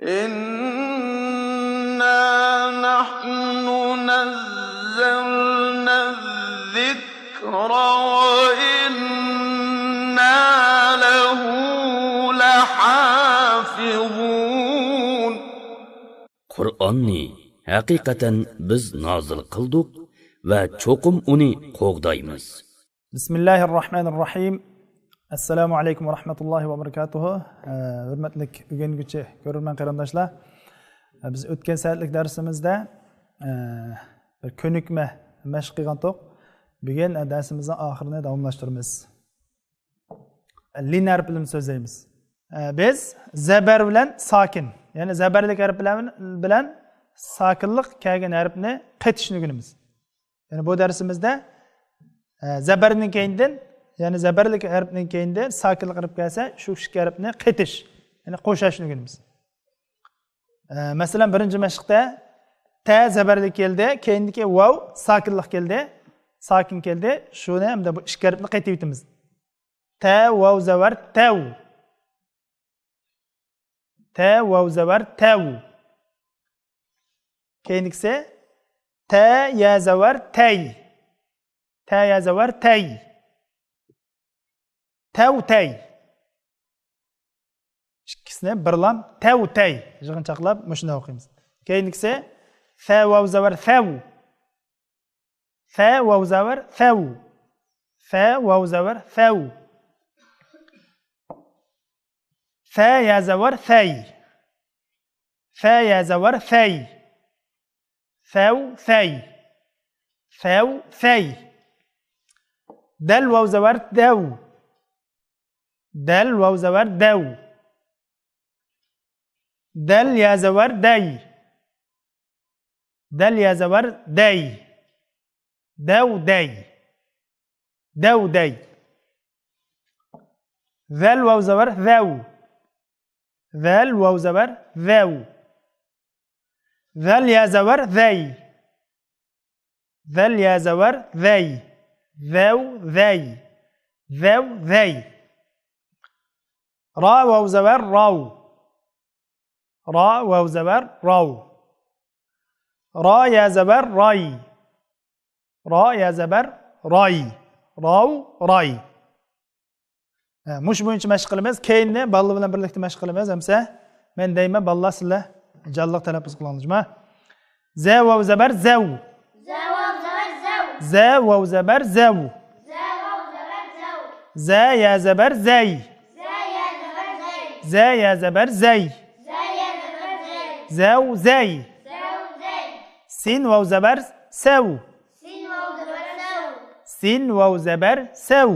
إنا نحن نزلنا الذكر وإنا له لحافظون. Qur'onni haqiqatan biz nozil qildik va cho'qim uni qo'g'daymiz. Bismillahirrahmanirrahim. Assalomu alaykum va rahmatullohi va barakatuh. Hurmatli o'rganuvchi ko'rurman qarindoshlar. Biz o'tgan soatlik darsimizda bir ko'nikma mashq qilgan to'q. Bugun darsimizning oxirini davomlashtiramiz. Linear bilan so'zlaymiz. Biz zabar bilan sokin, ya'ni zabarlik harflar bilan sokinlik kelgan harfni qaytishni o'rganamiz. Ya'ni bu darsimizda zabarning keyindan, ya'ni zabarlik harfning keyinda sokinlik harf kelsa, shu harfni qaytish, ya'ni qo'shishni o'rganamiz. Masalan, birinchi mashqda ta zabarlik keldi, keyindagi vav sokinlik keldi, sokin keldi. Shuni hamda bu ikki harfni qaytib o'tamiz. Ta vav zabar tav. Ta vav zabar tav. Keyingisi ta ya zabar tay. Ta ya zabar tay. Tav tay. İkisini birlam tav tay. Yig'inchoqlab mushuni o'qiymiz. Keyingisi fa vav zabar thav. Fa vav zabar thaw. Fa vav zabar thaw. Fa ya zabar thay. Fa ya zabar thay. Thaw thay. Thaw thay. Dal vav zabar daw. Dal vav zabar daw. Dal ya zabar day. Dal ya zabar day. Daw day. Daw day. Zal vav zabar zaw. Zal vav zabar zaw. Zal ya zabar zay. Zal ya zabar zay. Zaw zay. Zaw zay. Ra vav zabar raw. Ra vav zabar raw. Ra ya zabar ray. Ra ya zabar ray. Raw ray. Mush bo'yicha mashq qilamiz. Keyinni balla bilan birlikda mashq qilamiz. Hamsa men deyman, balla sizlar jalliq talaffuz qilingizmi? Za vav zabar zaw. Za vav zabar zaw. Za vav zabar zaw. Za vav zabar zaw. Za ya zabar zay. Za ya zabar zay. Za ya zabar zay. Za ya zabar zay. Zaw zay. Zaw zay. Sin vav zabar saw. Sin vav zabar saw. Sin vav zabar saw.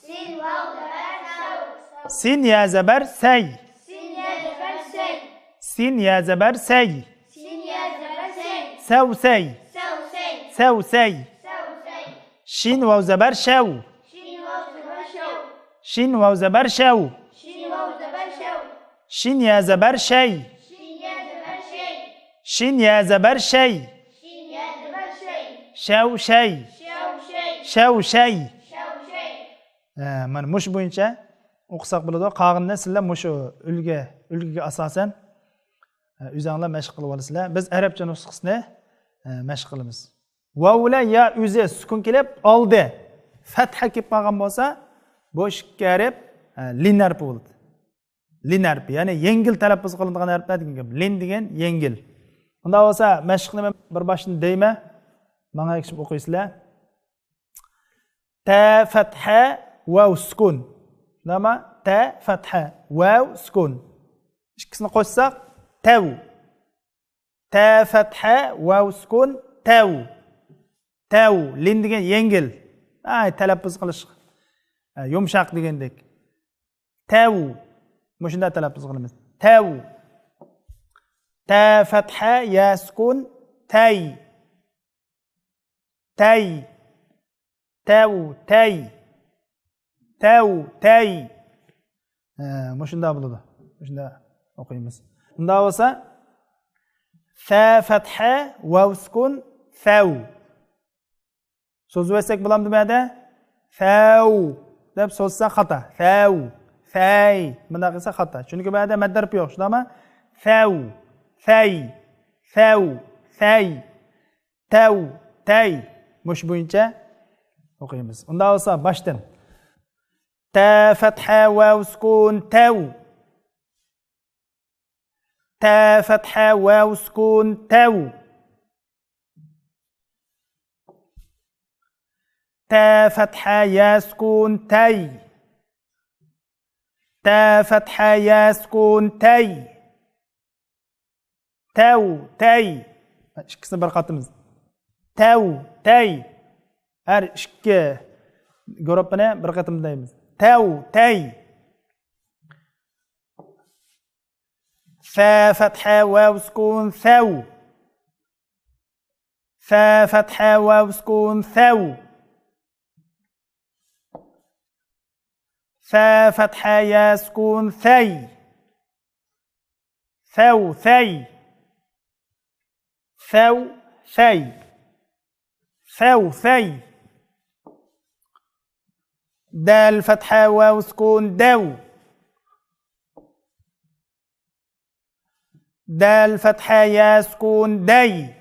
Sin vav zabar saw. Sin ya zabar say. Sin ya zabar say. Sin ya zabar say. Sin ya zabar say. Saw say. Saw say. Saw say. Saw say. Shin vav zabar shaw. Shin vav zabar shaw. Shin vav zabar shaw. Shin vav zabar shaw. Shin ya zabar shay. Shin ya zabar shay. Shin ya zabar shay. Shin ya zabar shay. Shaw shay. Shaw shay. Shaw shay. Shaw shay. Mana mush bo'yicha o'qisak bo'ladi. Qog'inni sizlar mush ulgiga asosan o'zingizlar mashq qilib olasizlar. Biz arabcha nusxasini mashq qilamiz. Vavla ya o'zi sukun kelib oldi. Fatha kelib qolgan bo'lsa, bu ikki harf linear bo'ladi. Linear, ya'ni yengil talaffuz qilinadigan harflar degan gap. Lin degan yengil. Unda bo'lsa mashqni men bir boshdan deyman. Menga ekishib o'qiysizlar. Ta fatha vav sukun. Nima? Ta fatha vav sukun. Ikkisini qo'shsak tav. Ta fatha vav sukun tav. Tav lin degan yengil. Talaffuz qilish yumshoq degandek. Tav. Mushunda talaffuz qilamiz. Tav. Ta fatha ya sukun tay. Tay. Tav tay. Tav tay. Mushunda bo'ladi. Mushunda o'qiymiz. Unda bo'lsa fa fatha vav sukun fav. So'zlasak bo'ladimi nimada? Fav deb so'zsa xato. Fav, fay. Bunda qilsa xato. Chunki bu yerda madda harfi yo'q, shundami? ثو ثي ثو ثي تو تي mush bo'yicha o'qiymiz. Unda bo'lsa boshdan ta fatha vav sukun tav ta fatha vav sukun tav ta fatha ya sukun tay ta fatha ya sukun tay tav tay ikkisini bir qatimiz tav tay har ikki guruhini bir qatimdaymiz tav tay fa fatha vav sukun thaw fa fatha vav sukun thaw fa fatha ya sukun thay thaw thay thaw thay thaw thay دال فتحة واو سكون دو دال فتحة يا سكون دي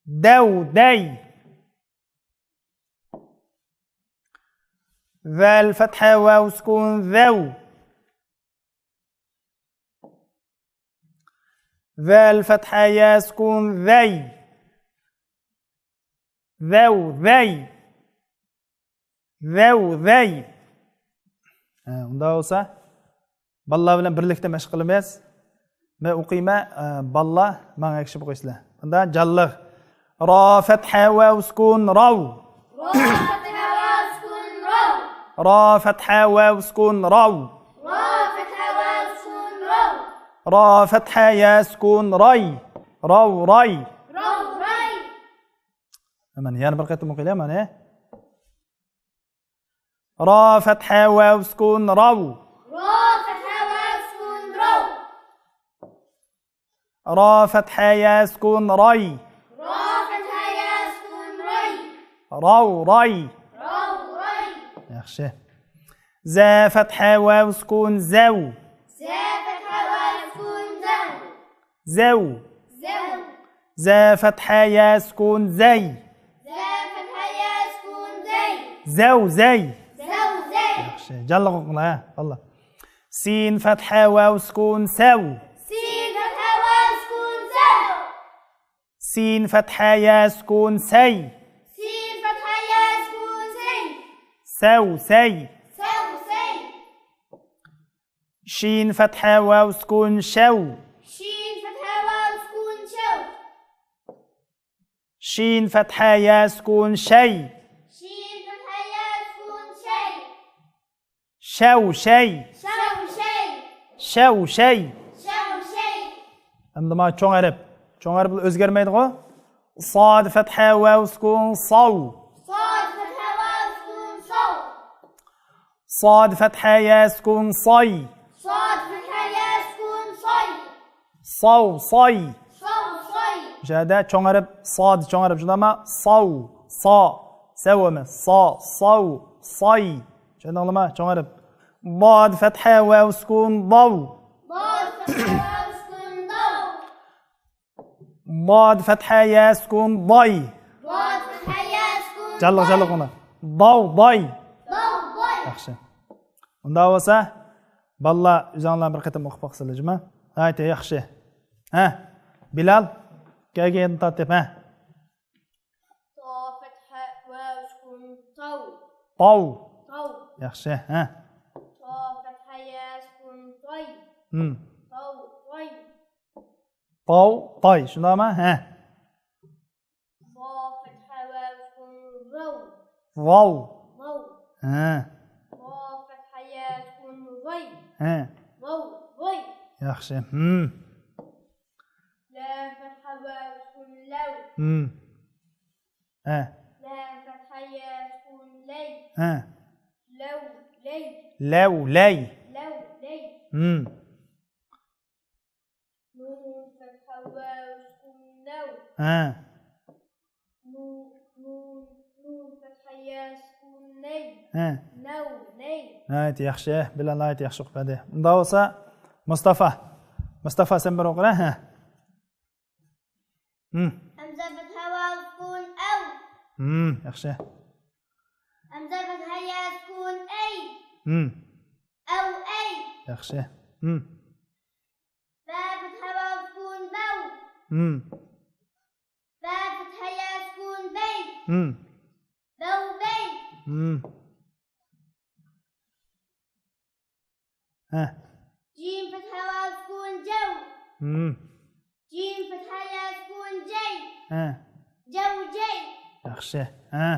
دو دي ذال فتحة واو سكون ذو ذال فتحة يا سكون ذي ذو ذي ذو ذي unda bo'lsa ballar bilan birlikda mashq qilamiz. Men o'qiyman, ballar menga kishib qo'ysizlar. Unda jalliq ro fatha va sukun rav ro fatha va sukun rav ro fatha va sukun rav ro fatha va sukun rav ro fatha ya sukun ray rav ray rav ray mana yana bir qatim o'qiylar mana را فتحة واو سكون رو را فتحة واو سكون رو را فتحة يا سكون ري را فتحة يا سكون ري رو ري رو ري يخشى زا فتحة واو سكون زو زا فتحة واو سكون زو زو زا فتحة يا سكون زي زا فتحة يا سكون زي زو زي زو جل الله سين فتحة واو سكون سو سين فتحة واو سكون سو سين فتحة يا سكون سي سين فتحة يا سكون سي سو سي سو سي شين فتحة واو سكون شو شين فتحة واو سكون شو شين فتحة يا سكون شي شو شي شو شي عندما چون عرب o'zgarmaydi-ku صاد فتحة واو سكون صو صاد فتحة واو سكون صو صاد فتحة يا سكون صي صاد فتحة يا سكون صي صو صي صو صي جادا چون عرب صاد چون عرب جدama صو صا سوما صا صو صي جادا لما چون عرب ضاد فتحة واو سكون ضو ضاد فتحة واو سكون ضو ضاد فتحة يا سكون ضي ضاد فتحة يا سكون جلق هنا ضو ضي ضو ضي yaxshi. Unda bo'lsa, balla o'zingizlar bir qatam o'qib boqsanglar, juma. Ayta yaxshi. Ha? Bilal, kelgan tartib, ha? to fatha واو سكون تو Tov. تو Yaxshi, ha? to fatha ya سكون طي تو طي Tov, toy, shundaymi? Ha? ضا فتحة واو سكون رو Vov. رو Ha. ضا فتحة يا سكون ضي Ha. رو ضي Yaxshi. لا فتحة واو سكون لو Ha. لا فتحة يا سكون لي Ha. لو لي Law, lay. لو لي نون فتحة واو سكون نو Ha. نون فتحة يا سكون ني Ha. نو ني Ayt yaxshi. Bilal ayt yaxshi o'qib berdi. Unda bo'lsa, Mustafa sen bir o'qira. Ha. همزة فتحة واو سكون أو Yaxshi. همزة فتحة يا سكون أي أو أي Yaxshi. باء فتحة واو سكون بو باء فتحة يا سكون بي بو بي Ha. جيم فتحة واو سكون جو جيم فتحة يا سكون جي Ha. جو جي Yaxshi. Ha.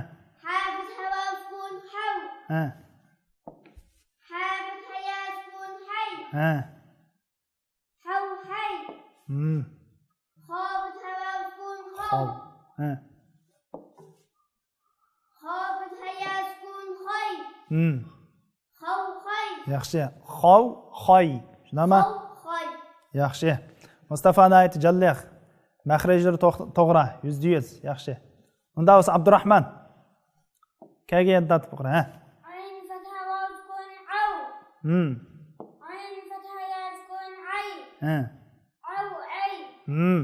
حاء فتحة واو سكون حو Ha. حاء فتحة يا سكون حي Ha. حو حي خاء فتحة واو سكون خو Ha. خاء فتحة يا سكون خي خو خي Yaxshi. Xov, xoy. Shunami? خو خي Yaxshi. Mustafa'ning ayti jalliq. Maxrajlari to'g'ri, %100. Yaxshi. Unda bo'lsa Abdurahmon. Kaga yaddatib o'qira, ha? عين فتحة واو سكون عو Hmm. عين فتحة يا سكون عي Ha. عو عي Hmm.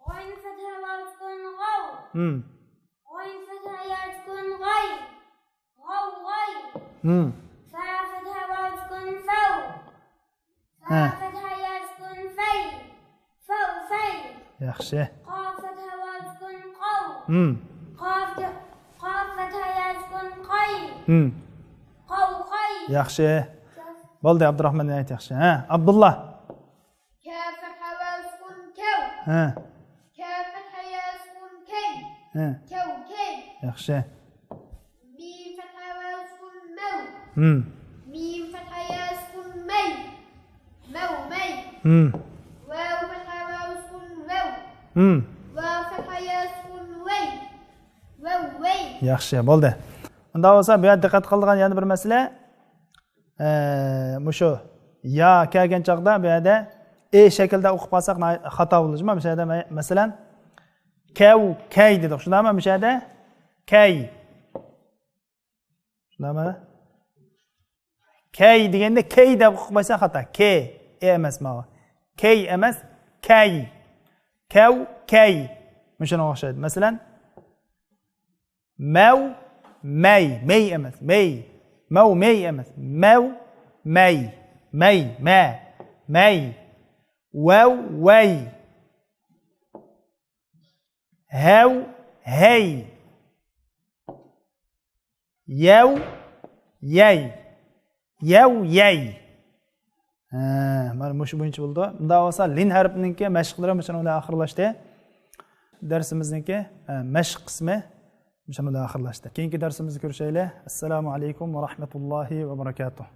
عين فتحة واو سكون غو Hmm. عين فتحة يا سكون غي غو غي Hmm. فاء فتحة واو سكون فو فاء فتحة يا سكون في فو في Yaxshi. قاف فتحة واو سكون قو Hmm. قاف فتحة يا سكون قي Hmm. قو قي Yaxshi. Bo'ldi, Abdurahmonning ayti yaxshi. Ha, Abdullah. كاف فتحة واو سكون كو Ha. كاف فتحة يا سكون كي Ha. كو كي Yaxshi. ميم فتحة واو سكون مو Hmm. ميم فتحة يا سكون مي مو مي Hmm. واو فتحة واو سكون وو Hmm. واو فتحة يا سكون وي وو وي Yaxshi, bo'ldi. Unda bo'lsa, bu yerda diqqat qiladigan yana bir masala, mushu ya kelgan chaqda bu yerda shaklda o'qib qolsak xato bo'lishmi? Bu yerda masalan kav, kay dedik. Shundaymi? Bu yerda kay. Shundaymi? Kay deganda kay deb o'qib qo'ysa xato. K emas mana. Kay emas, kay. Kav, kay. Shunga o'xshaydi. Masalan, Mav, may, may emas, may. Mav, may emas. Mav, may. May, ma, may. Wav, way. Hav, hey. Yav, yay. Yav, yay. Mana shu bo'yicha bo'ldi. Bunda bo'lsa lin harfininki mashqlari mana bilan oxirlashdi. Darsimizniki mashq qismi Müşamada axırlaşdı. Keyinki dersimizi görüşeyle. Esselamu aleyküm ve rahmetullahi ve berekatuhu.